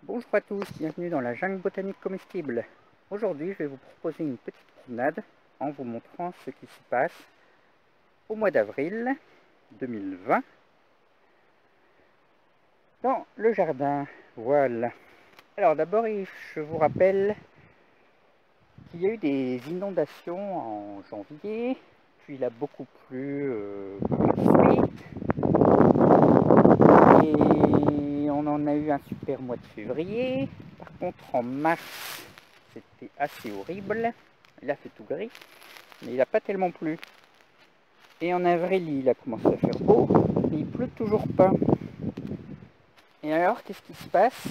Bonjour à tous, bienvenue dans la jungle botanique comestible. Aujourd'hui, je vais vous proposer une petite promenade en vous montrant ce qui se passe au mois d'avril 2020 dans le jardin. Voilà. Alors d'abord, je vous rappelle qu'il y a eu des inondations en janvier, puis il a beaucoup plu par la suite. Et on en a eu un super mois de février. Par contre, en mars, c'était assez horrible. Il a fait tout gris, mais il n'a pas tellement plu. Et en avril, il a commencé à faire beau, mais il pleut toujours pas. Et alors, qu'est-ce qui se passe?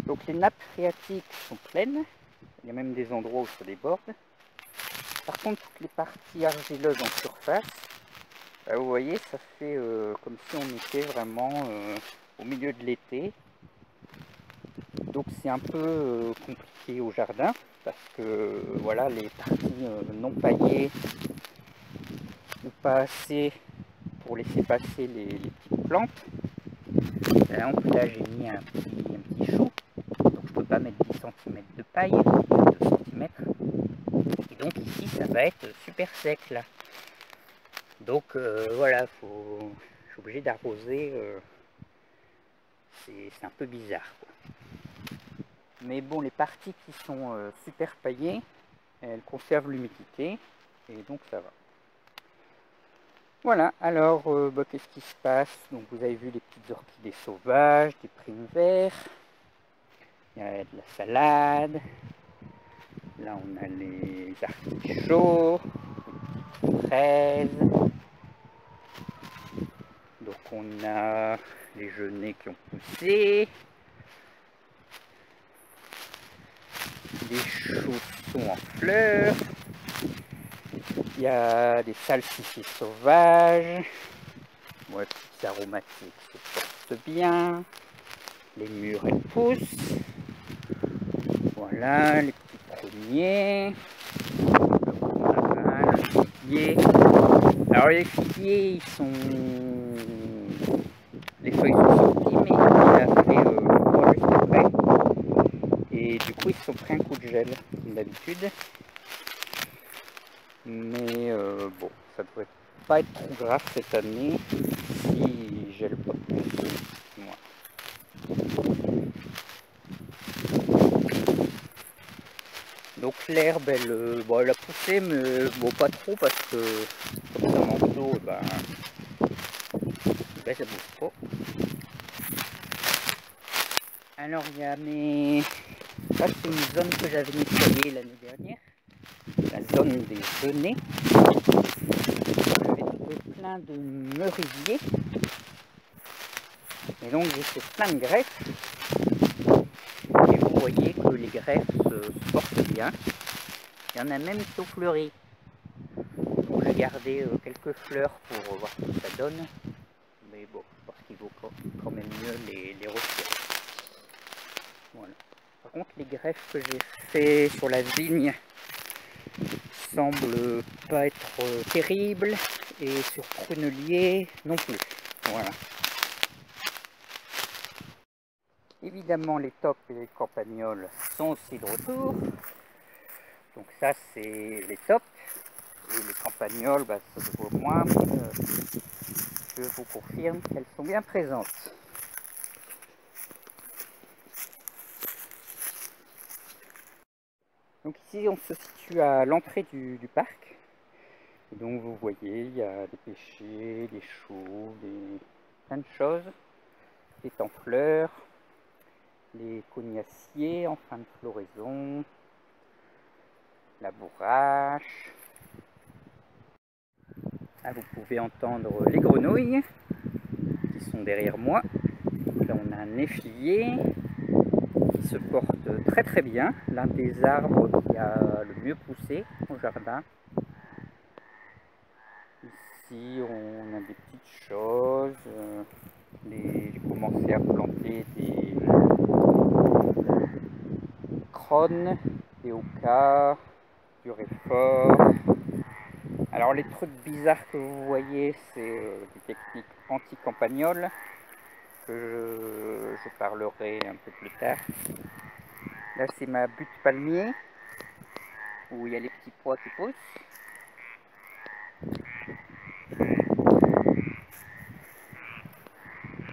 Donc les nappes phréatiques sont pleines. Il y a même des endroits où ça déborde. Par contre, toutes les parties argileuses en surface, vous voyez, ça fait comme si on était vraiment au milieu de l'été. Donc c'est un peu compliqué au jardin parce que voilà, les parties non paillées ou pas assez pour laisser passer les petites plantes. Par exemple, là j'ai mis un petit chou, donc je ne peux pas mettre 10 cm de paille, 2 cm. Et donc ici ça va être super sec là. Donc voilà, je suis obligé d'arroser, c'est un peu bizarre, quoi. Mais bon, les parties qui sont super paillées, elles conservent l'humidité et donc ça va. Voilà, alors qu'est-ce qui se passe? Donc vous avez vu les petites orchidées sauvages, des primes verts, il y a de la salade, là on a les artichauts, les petites fraises, donc on a les genêts qui ont poussé, les choux sont en fleurs, il y a des salsifis sauvages, ouais, petites aromatiques se portent bien, les mûres elles poussent, voilà les petits pruniers, voilà, le figuier. Alors les figuiers ils sont, les feuilles sont sorties mais il a fait froid juste après et du coup ils se sont pris un coup de gel comme d'habitude. Mais bon, ça devrait pas être trop grave cette année si gèle pas plus. Voilà. Donc l'herbe elle a poussé mais bon pas trop parce que comme ça manque d'eau, ben ça bouge pas. Alors il y a mes... Ça c'est une zone que j'avais nettoyée l'année dernière, la zone des genêts. J'avais trouvé plein de merisiers. Et donc j'ai fait plein de greffes. Et vous voyez que les greffes se portent bien. Il y en a même qui ont fleuri. Donc j'ai gardé quelques fleurs pour voir ce que ça donne. Mais bon, je pense qu'il vaut quand même mieux les retirer. Voilà. Par contre, les greffes que j'ai fait sur la vigne semblent pas être terribles. Et sur prunelier non plus. Voilà. Évidemment, les tops et les campagnols sont aussi de retour. Donc ça, c'est les tops. Et les campagnols, ça se voit moins, mais je vous confirme qu'elles sont bien présentes. Donc ici, on se situe à l'entrée du parc. Et donc vous voyez, il y a des pêchers, des choux, plein de choses. Des temps fleurs, les cognaciers en fin de floraison, la bourrache. Ah, vous pouvez entendre les grenouilles qui sont derrière moi. Là on a un néflier qui se porte très très bien, l'un des arbres qui a le mieux poussé au jardin. Ici on a des petites choses, j'ai commencé à planter des crônes, des ocas, du réfort. Alors les trucs bizarres que vous voyez, c'est des techniques anti-campagnols. je parlerai un peu plus tard. Là, c'est ma butte palmier, où il y a les petits pois qui poussent.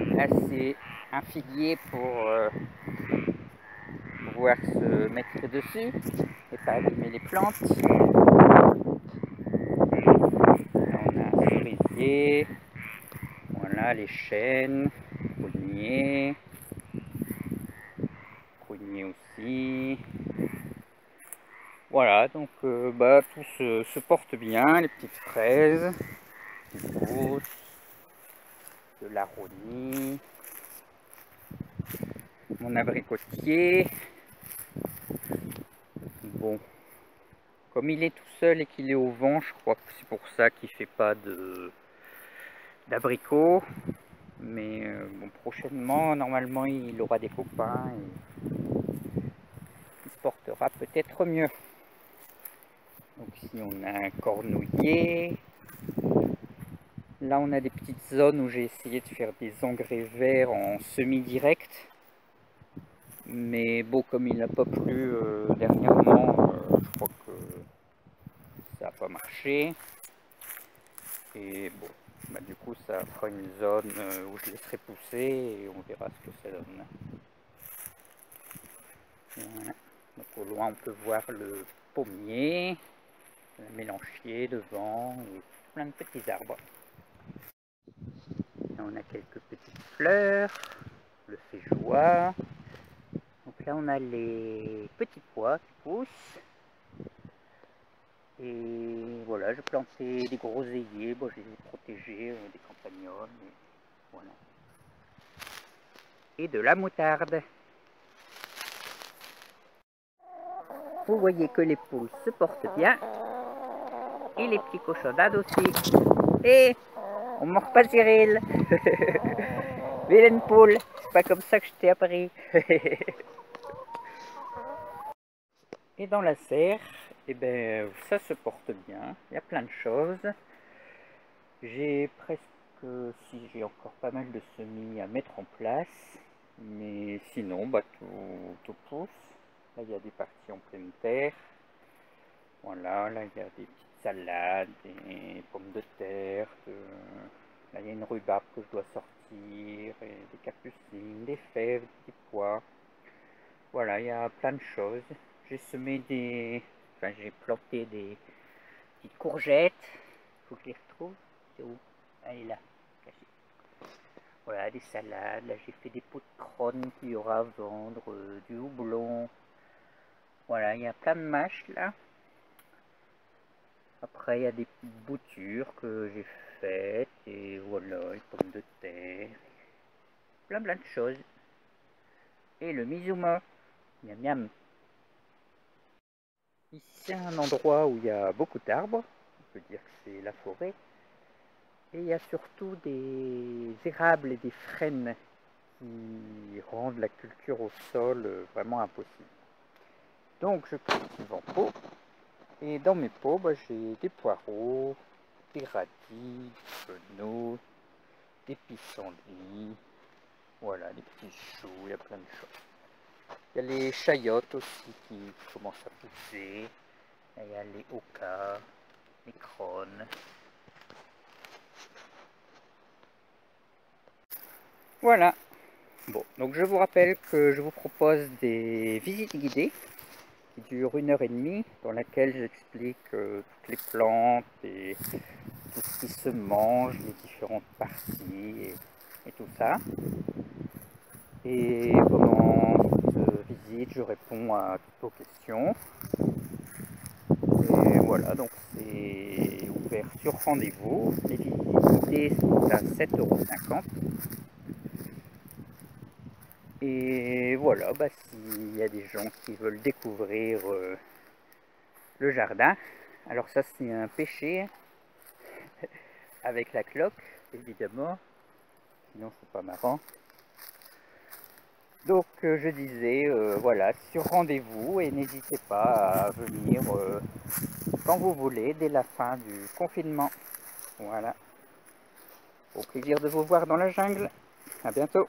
Là, c'est un figuier pour pouvoir se mettre dessus et pas abîmer les plantes. Là, on a un cerisier. Voilà, les chênes, pruniers. Pruniers aussi. Voilà, donc tout se porte bien, les petites fraises qui poussent, de l'aronie, mon abricotier. Bon, comme il est tout seul et qu'il est au vent, je crois que c'est pour ça qu'il ne fait pas d'abricots. Mais bon, prochainement, normalement, il aura des copains et il se portera peut-être mieux. Donc ici, on a un cornouiller. Là, on a des petites zones où j'ai essayé de faire des engrais verts en semi-direct. Mais bon, comme il n'a pas plu dernièrement, je crois que ça n'a pas marché. Et bon, du coup, ça fera une zone où je laisserai pousser et on verra ce que ça donne. Voilà. Donc au loin, on peut voir le pommier, le mélanchier devant et plein de petits arbres. Là, on a quelques petites fleurs, le feijoa. Donc là, on a les petits pois qui poussent. Et voilà, j'ai planté des groseilliers, bon, je les ai protégés, des campagnols, et voilà. Et de la moutarde. Vous voyez que les poules se portent bien. Et les petits cochonnades aussi. Et on mord pas Cyril. Vilaine poule, c'est pas comme ça que je t'ai appris. Et dans la serre, eh ben, ça se porte bien, il y a plein de choses. J'ai j'ai encore pas mal de semis à mettre en place, mais sinon, tout pousse. Là, il y a des parties en pleine terre. Voilà, là, il y a des petites salades, des pommes de terre. Là, il y a une rhubarbe que je dois sortir, et des capucines, des fèves, des pois. Voilà, il y a plein de choses. J'ai j'ai planté des petites courgettes. Il faut que je les retrouve. C'est où? Elle est là, cachée. Voilà, des salades. Là, j'ai fait des pots de crône qu'il y aura à vendre, du houblon. Voilà, il y a plein de mâches là. Après, il y a des petites boutures que j'ai faites. Et voilà, les pommes de terre. Plein de choses. Et le mizuma. Miam miam. Ici, c'est un endroit où il y a beaucoup d'arbres. On peut dire que c'est la forêt. Et il y a surtout des érables et des frênes qui rendent la culture au sol vraiment impossible. Donc je cultive en pot. Et dans mes pots, j'ai des poireaux, des radis, des fenouils, des pissenlits. Voilà, des petits choux, il y a plein de choses. Il y a les chayotes aussi qui commencent à pousser. Il y a les ocas, les crônes. Voilà. Bon, donc je vous rappelle que je vous propose des visites guidées qui durent 1h30, dans laquelle j'explique toutes les plantes et tout ce qui se mange, les différentes parties et tout ça. Et pendant cette visite, je réponds à toutes vos questions. Et voilà, donc c'est ouvert sur rendez-vous. Les visites guidées sont à 7,50 €. Et voilà, s'il y a des gens qui veulent découvrir le jardin, alors ça c'est un pêcher avec la cloque, évidemment, sinon c'est pas marrant. Donc je disais, voilà, sur rendez-vous et n'hésitez pas à venir quand vous voulez, dès la fin du confinement. Voilà, au plaisir de vous voir dans la jungle. À bientôt.